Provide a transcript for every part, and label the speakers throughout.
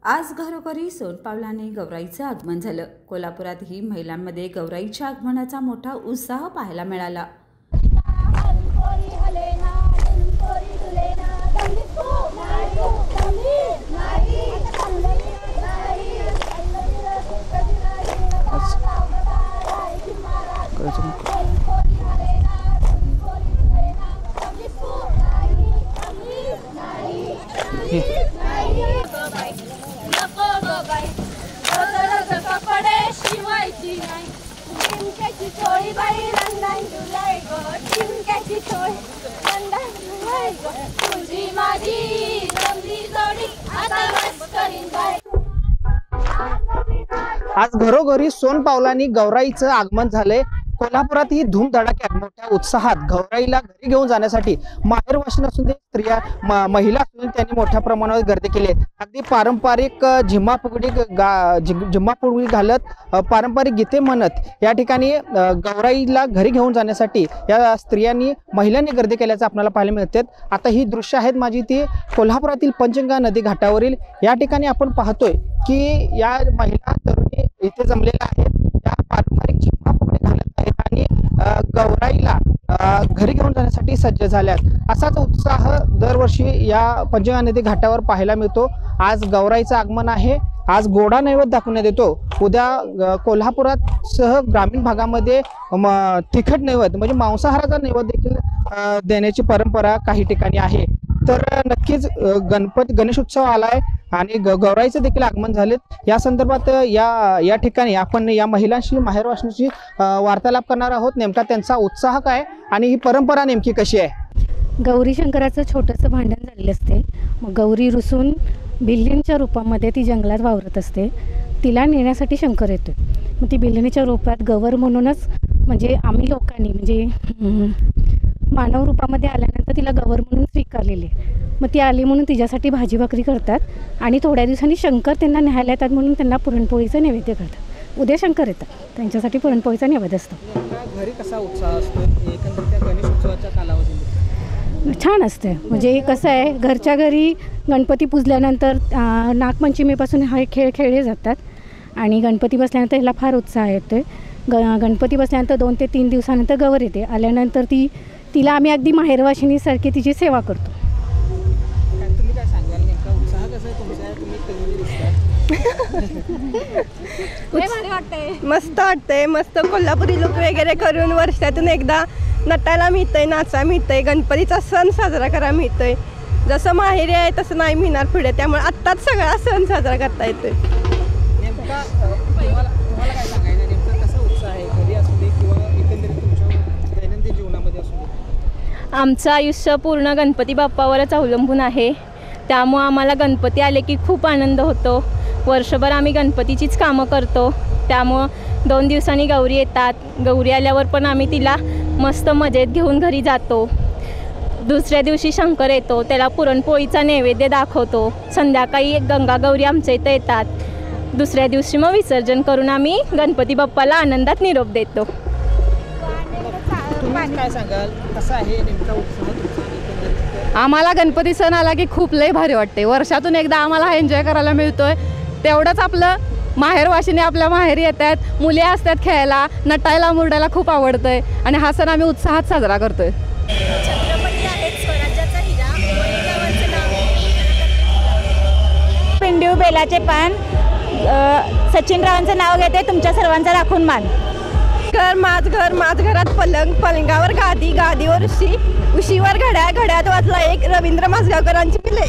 Speaker 1: आज घरोघरी सोनपावलाने गौराईचं आगमन झालं। कोल्हापुरातही महिलांमध्ये गौराईच्या आगमनाचा मोठा उत्साह पाहायला मिळाला।
Speaker 2: आज घरोघरी सोनपावलांनी गौराईचं आगमन झालंय। कोल्हापुरात ही धूमधडाक्यात मोठ्या उत्साहात गौराईला घरी घेऊन जाण्यासाठी माहेरवाशीण असून दे स्त्रिया महिला असून त्यांनी मोठ्या प्रमाणावर गर्दी केली आहे। अगदी पारंपरिक झिम्माफुगडी घालत पारंपरिक गीते म्हणत या ठिकाणी गौराईला घरी घेऊन जाण्यासाठी या स्त्रियांनी महिलांनी गर्दी केल्याचं आपल्याला पाहायला मिळते। आता ही दृश्य आहेत माझी ती कोल्हापुरातील पंचगंगा नदी घाटावरील। या ठिकाणी आपण पाहतोय की या महिला तरुणी इथे जमलेल्या आहेत, त्या पारंपरिक झिम्माफुगडी घालत आहेत आणि गौराईला घरी घेऊन जाण्यासाठी सज्ज झाल्यात। असाच उत्साह दरवर्षी या पंचगंगा नदी घाटावर पाहायला मिळतो। आज गौराईचं आगमन आहे, आज गोडा नैवेद्य दाखवण्यात येतो। उद्या कोल्हापुरात सह ग्रामीण भागामध्ये तिखट नैवेद्य म्हणजे मांसाहाराचा नैवेद्य देखील देण्याची परंपरा काही ठिकाणी आहे। तर नक्कीच गणेशोत्सव आलाय आणि गौराईचं देखील आगमन झालेत। या संदर्भात या ठिकाणी आपण या महिलांशी माहेरवाशीणीशी वार्तालाप करणार आहोत। नेमका त्यांचा उत्साह काय आणि ही परंपरा नेमकी कशी आहे।
Speaker 3: गौरी शंकराचं छोटंसं भांडण झालेलं असते, मग गौरी रुसून बिल्लींच्या रूपामध्ये ती जंगलात वावरत असते। तिला नेण्यासाठी शंकर येतो, मग ती बिल्लीच्या रूपात गवर म्हणूनच म्हणजे आम्ही लोकांनी म्हणजे मानव रूपामध्ये आल्यानंतर तिला गवर म्हणून स्वीकारलेली आहे। मग ती आली म्हणून तिच्यासाठी भाजी भाकरी करतात आणि थोड्या दिवसांनी शंकर त्यांना न्यायला येतात म्हणून त्यांना पुरणपोळीचं नैवेद्य करतात। उद्या शंकर येतात, त्यांच्यासाठी पुरणपोळीचा नैवेद्य असतो।
Speaker 2: घरी कसा उत्साह असतो एकंदरीत गणेशोत्सवाच्या कालावधीमध्ये?
Speaker 3: छान असते, म्हणजे कसं आहे घरच्या घरी गणपती पूजल्यानंतर नागपंचमीपासून हे खेळ खेळले जातात आणि गणपती बसल्यानंतर ह्याला फार उत्साह येतो। गणपती बसल्यानंतर 2 ते 3 दिवसानंतर गवर येते, आल्यानंतर तिला आम्ही अगदी माहेरवाशिणीसारखी तिची सेवा करतो।
Speaker 2: तुम्ही काय सांगाल नेमका उत्साह कसा आहे तुमचा?
Speaker 4: मस्त वाटतंय, मस्त कोल्हापुरी लुक वगैरे करून वर्षातून एकदा नटायला मिळतंय, नाचा मिळतंय, गणपतीचा सण साजरा करायला मिळतंय। जसं माहेरी आहे तसं नाही मिळणार पुढे, त्यामुळे आत्ताच सगळा सण साजरा करता येतोय।
Speaker 2: नेमका तुम्हाला काय सांगायचं नेमका कसा उत्साह आहे घरी असू दे किंवा एकंदरीत तुमच्या दैनंदिन जीवनामध्ये असू दे?
Speaker 5: आमचं आयुष्य पूर्ण गणपती बाप्पावरच अवलंबून आहे, त्यामुळं आम्हाला गणपती आले की खूप आनंद होतो। वर्षभर आम्ही गणपतीचीच कामं करतो, त्यामुळं 2 दिवसांनी गौरी येतात। गौरी आल्यावर पण आम्ही तिला मस्त मजेत घेऊन घरी जातो। दुसऱ्या दिवशी शंकर येतो, त्याला पुरणपोळीचा नैवेद्य दाखवतो। संध्याकाळी गंगागौरी आमच्या इथं येतात। दुसऱ्या दिवशी मग विसर्जन करून आम्ही गणपती बाप्पाला आनंदात निरोप देतो।
Speaker 2: तुम्ही काय सांगाल कसा आहे नेमका उत्साह?
Speaker 6: आम्हाला गणपती सण आला की खूप लय भारी वाटते। वर्षातून एकदा आम्हाला एन्जॉय करायला मिळतोय, तेवढंच आपलं माहेरवाशिणी आपल्या माहेरी येतात, मुली असतात खेळायला, नटायला मुरडायला खूप आवडतंय आणि हा सण आम्ही उत्साहात साजरा करतोय।
Speaker 5: छत्रपती आहेत स्वराज्याचा हिरा,
Speaker 7: पिंडीव बेलाचे पान, सचिन रावांचं नाव घेते, तुमच्या सर्वांचा राखून मान।
Speaker 4: घर माझ घरात पलंग, पलंगावर गादी, गादीवर उशीवर घड्याळ, घड्याळात वाचला एक रवींद्र माजगावकरांची पिले।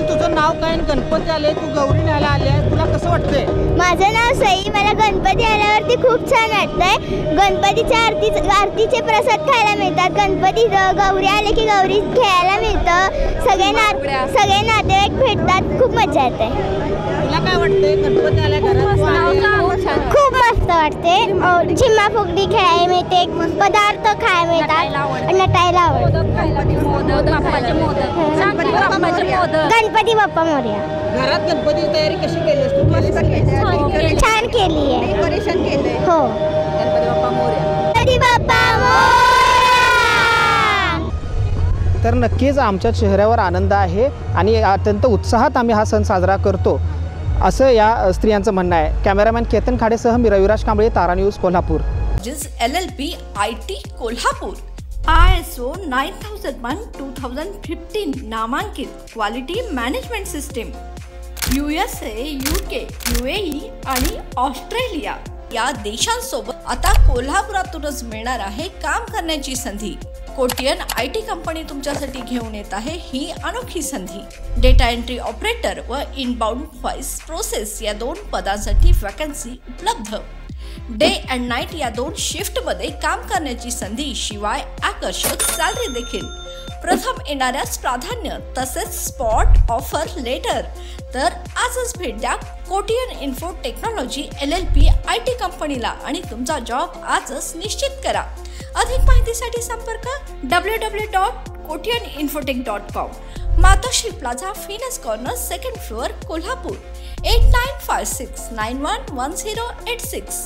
Speaker 2: तुझं नाव काय? गणपती आले, तू गौरी न्यायला आली आहे, तुला कसं वाटतंय?
Speaker 8: माझं नाव सई, मला गणपती आल्यावरती खूप छान वाटतंय। गणपतीच्या आरतीचे प्रसाद खायला मिळतात, गणपती गौरी आले की गौरी खेळायला मिळतं, सगळे नातेवाईक भेटतात, खूप मजा येते।
Speaker 2: तुला काय वाटतंय गणपती आल्या घरात?
Speaker 8: खूप मस्त वाटते, झिम्माफुगडी खेळायला मिळते, पदार्थ खायला मिळतात, नटायला आवडतं। गणपती बाप्पा मोरया।
Speaker 2: घरात गणपतीची तयारी कशी केली असते? मस्त केली,
Speaker 8: छान केली आहे,
Speaker 4: डेकोरेशन केलंय।
Speaker 8: हो,
Speaker 5: गणपती बाप्पा मोरया।
Speaker 8: गणपती बाप्पा मोरया।
Speaker 2: तर नक्कीच आमच्या चेहऱ्यावर आनंद आहे आणि अत्यंत उत्साहात आम्ही हा सण साजरा करतो असं या स्त्रियांचं म्हणणं आहे. कॅमेरामॅन केतन खाडेसह मी Raviraj Kamble, Tara news, Kolhapur.
Speaker 9: LLB IT Kolhapur ISO 9001:2015 नामांकित quality management system. USA, UK, UAE आणि ऑस्ट्रेलिया या देशांसोबत आता कोल्हापुरातूनच मिळणार आहे काम करण्याची संधी. कोटियन IT कंपनी तुमच्यासाठी घेऊन येत आहे ही अनोखी संधी. डेटा एंट्री ऑपरेटर व इनबाउंड व्हॉइस प्रोसेस या 2 पदांसाठी वॅकन्सी उपलब्ध. डे अँड नाईट या 2 शिफ्टमध्ये काम करण्याची संधी, शिवाय आकर्षक सॅलरी देखील. प्रथम येणाऱ्यास प्राधान्य तसेच स्पॉट ऑफर लेटर. तर आजच भेट द्या Kotian info technology LLB IT कंपनीला आणि तुमचा जॉब आजच निश्चित करा. अधिक माहितीसाठी संपर्क www.kotiyaninfotech.com. मातोश्री प्लाझा, फिनस कॉर्नर, 2nd फ्लोअर, कोल्हापूर. 8956911086.